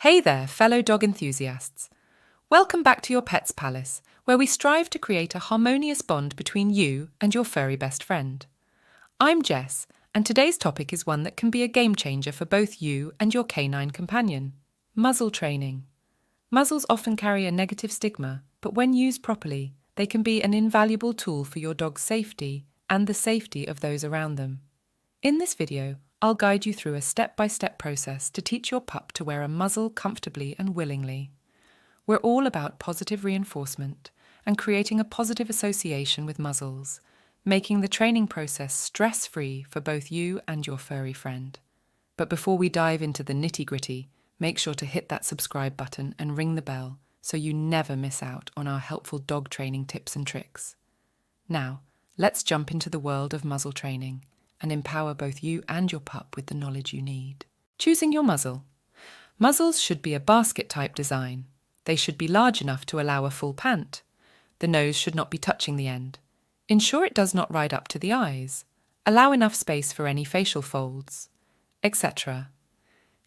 Hey there, fellow dog enthusiasts. Welcome back to your pet's palace, where we strive to create a harmonious bond between you and your furry best friend. I'm Jess, and today's topic is one that can be a game changer for both you and your canine companion: muzzle training. Muzzles often carry a negative stigma, but when used properly, they can be an invaluable tool for your dog's safety and the safety of those around them. In this video, I'll guide you through a step-by-step process to teach your pup to wear a muzzle comfortably and willingly. We're all about positive reinforcement and creating a positive association with muzzles, making the training process stress-free for both you and your furry friend. But before we dive into the nitty-gritty, make sure to hit that subscribe button and ring the bell so you never miss out on our helpful dog training tips and tricks. Now, let's jump into the world of muzzle training and empower both you and your pup with the knowledge you need. Choosing your muzzle. Muzzles should be a basket-type design. They should be large enough to allow a full pant. The nose should not be touching the end. Ensure it does not ride up to the eyes. Allow enough space for any facial folds, etc.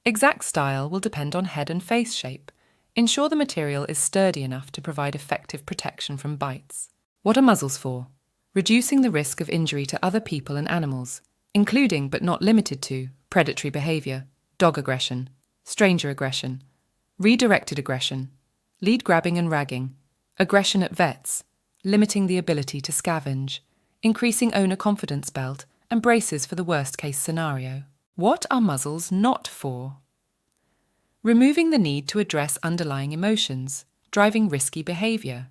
Exact style will depend on head and face shape. Ensure the material is sturdy enough to provide effective protection from bites. What are muzzles for? Reducing the risk of injury to other people and animals, including but not limited to predatory behavior, dog aggression, stranger aggression, redirected aggression, lead grabbing and ragging, aggression at vets, limiting the ability to scavenge, increasing owner confidence belt, and braces for the worst-case scenario. What are muzzles not for? Removing the need to address underlying emotions, driving risky behavior,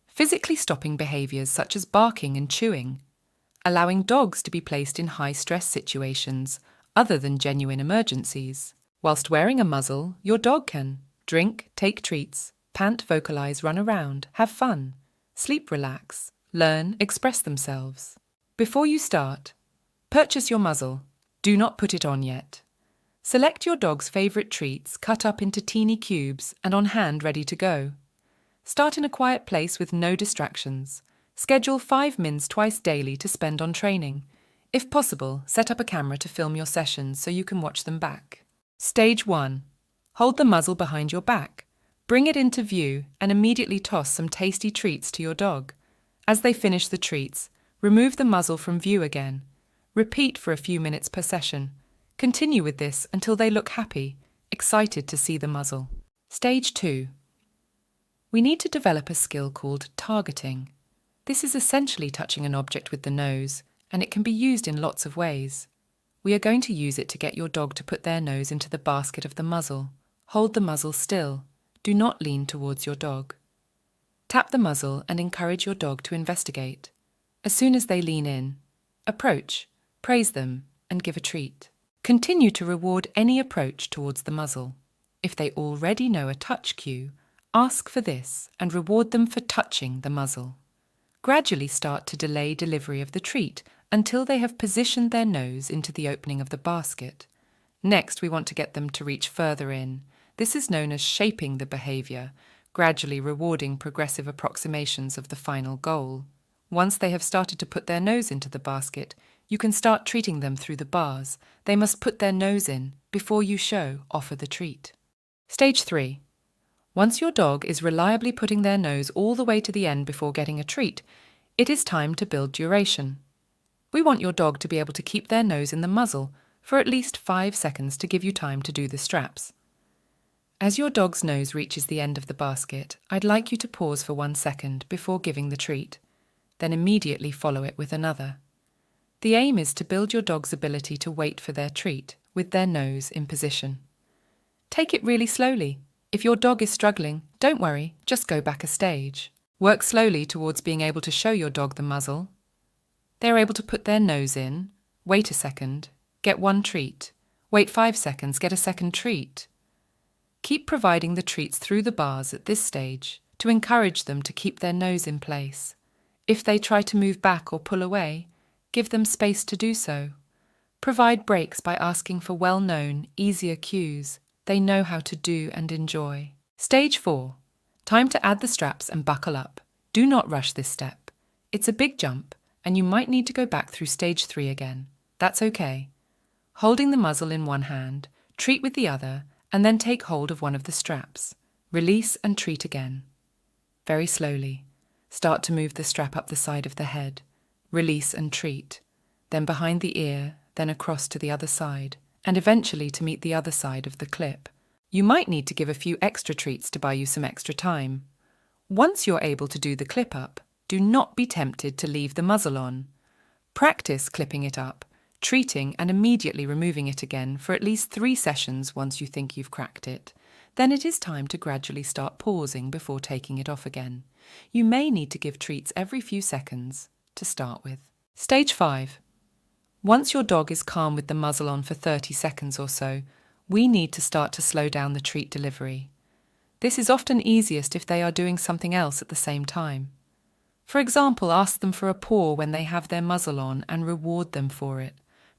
physically stopping behaviors such as barking and chewing, allowing dogs to be placed in high-stress situations other than genuine emergencies. Whilst wearing a muzzle, your dog can drink, take treats, pant, vocalize, run around, have fun, sleep, relax, learn, express themselves. Before you start, purchase your muzzle. Do not put it on yet. Select your dog's favorite treats cut up into teeny cubes and on hand ready to go. Start in a quiet place with no distractions. Schedule 5 mins twice daily to spend on training. If possible, set up a camera to film your sessions so you can watch them back. Stage 1. Hold the muzzle behind your back. Bring it into view and immediately toss some tasty treats to your dog. As they finish the treats, remove the muzzle from view again. Repeat for a few minutes per session. Continue with this until they look happy, excited to see the muzzle. Stage 2. We need to develop a skill called targeting. This is essentially touching an object with the nose, and it can be used in lots of ways. We are going to use it to get your dog to put their nose into the basket of the muzzle. Hold the muzzle still. Do not lean towards your dog. Tap the muzzle and encourage your dog to investigate. As soon as they lean in, approach, praise them, and give a treat. Continue to reward any approach towards the muzzle. If they already know a touch cue, ask for this and reward them for touching the muzzle. Gradually start to delay delivery of the treat until they have positioned their nose into the opening of the basket. Next, we want to get them to reach further in. This is known as shaping the behavior, gradually rewarding progressive approximations of the final goal. Once they have started to put their nose into the basket, you can start treating them through the bars. They must put their nose in before you offer the treat. Stage 3. Once your dog is reliably putting their nose all the way to the end before getting a treat, it is time to build duration. We want your dog to be able to keep their nose in the muzzle for at least 5 seconds to give you time to do the straps. As your dog's nose reaches the end of the basket, I'd like you to pause for 1 second before giving the treat, then immediately follow it with another. The aim is to build your dog's ability to wait for their treat with their nose in position. Take it really slowly. If your dog is struggling, don't worry, just go back a stage. Work slowly towards being able to show your dog the muzzle. They are able to put their nose in, wait a second, get 1 treat, wait 5 seconds, get a second treat. Keep providing the treats through the bars at this stage to encourage them to keep their nose in place. If they try to move back or pull away, give them space to do so. Provide breaks by asking for well-known, easier cues they know how to do and enjoy. Stage 4. Time to add the straps and buckle up. Do not rush this step. It's a big jump, and you might need to go back through stage 3 again. That's okay. Holding the muzzle in one hand, treat with the other, and then take hold of one of the straps. Release and treat again. Very slowly, start to move the strap up the side of the head. Release and treat. Then behind the ear, then across to the other side, and eventually to meet the other side of the clip. You might need to give a few extra treats to buy you some extra time. Once you're able to do the clip up, do not be tempted to leave the muzzle on. Practice clipping it up, treating and immediately removing it again for at least 3 sessions once you think you've cracked it. Then it is time to gradually start pausing before taking it off again. You may need to give treats every few seconds to start with. Stage 5. Once your dog is calm with the muzzle on for 30 seconds or so, we need to start to slow down the treat delivery. This is often easiest if they are doing something else at the same time. For example, ask them for a paw when they have their muzzle on and reward them for it.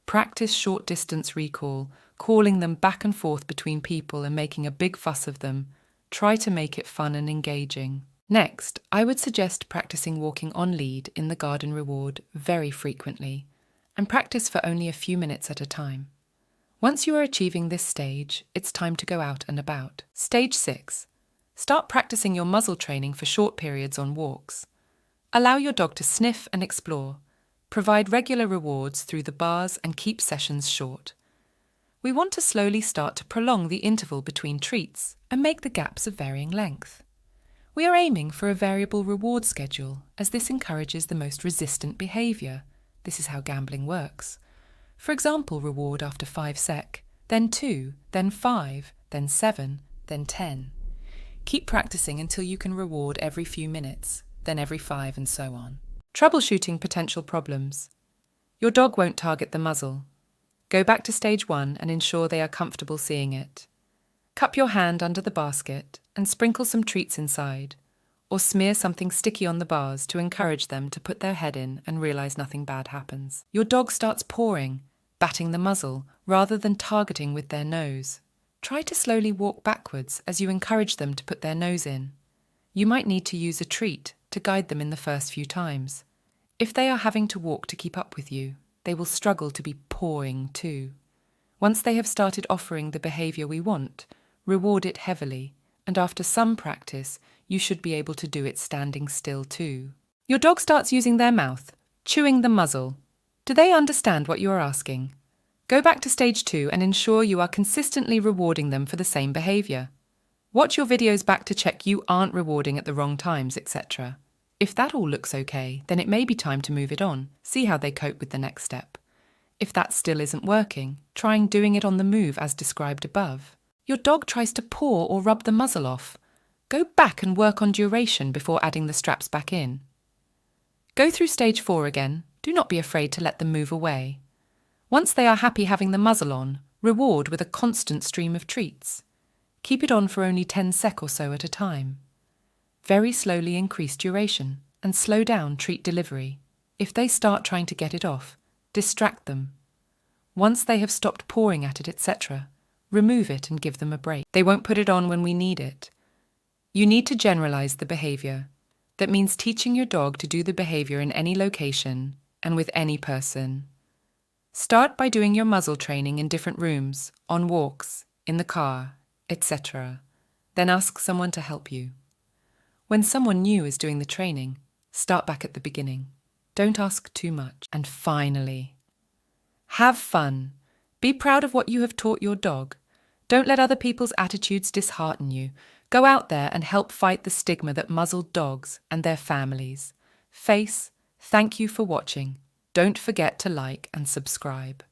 Practice short distance recall, calling them back and forth between people and making a big fuss of them. Try to make it fun and engaging. Next, I would suggest practicing walking on lead in the garden reward very frequently, and practice for only a few minutes at a time. Once you are achieving this stage, it's time to go out and about. Stage 6. Start practicing your muzzle training for short periods on walks. Allow your dog to sniff and explore. Provide regular rewards through the bars and keep sessions short. We want to slowly start to prolong the interval between treats and make the gaps of varying length. We are aiming for a variable reward schedule, as this encourages the most resistant behaviour. This is how gambling works. For example, reward after 5 sec, then 2, then 5, then 7, then 10. Keep practicing until you can reward every few minutes, then every 5 and so on. Troubleshooting potential problems. Your dog won't target the muzzle. Go back to stage 1 and ensure they are comfortable seeing it. Cup your hand under the basket and sprinkle some treats inside, or smear something sticky on the bars to encourage them to put their head in and realise nothing bad happens. Your dog starts pawing, batting the muzzle, rather than targeting with their nose. Try to slowly walk backwards as you encourage them to put their nose in. You might need to use a treat to guide them in the first few times. If they are having to walk to keep up with you, they will struggle to be pawing too. Once they have started offering the behaviour we want, reward it heavily, and after some practice, you should be able to do it standing still too. Your dog starts using their mouth, chewing the muzzle. Do they understand what you are asking? Go back to stage 2 and ensure you are consistently rewarding them for the same behaviour. Watch your videos back to check you aren't rewarding at the wrong times, etc. If that all looks okay, then it may be time to move it on. See how they cope with the next step. If that still isn't working, try doing it on the move as described above. Your dog tries to paw or rub the muzzle off. Go back and work on duration before adding the straps back in. Go through stage 4 again. Do not be afraid to let them move away. Once they are happy having the muzzle on, reward with a constant stream of treats. Keep it on for only 10 sec or so at a time. Very slowly increase duration and slow down treat delivery. If they start trying to get it off, distract them. Once they have stopped pawing at it, etc., remove it and give them a break. They won't put it on when we need it. You need to generalize the behavior. That means teaching your dog to do the behavior in any location and with any person. Start by doing your muzzle training in different rooms, on walks, in the car, etc. Then ask someone to help you. When someone new is doing the training, start back at the beginning. Don't ask too much. And finally, have fun. Be proud of what you have taught your dog. Don't let other people's attitudes dishearten you. Go out there and help fight the stigma that muzzled dogs and their families face. Thank you for watching. Don't forget to like and subscribe.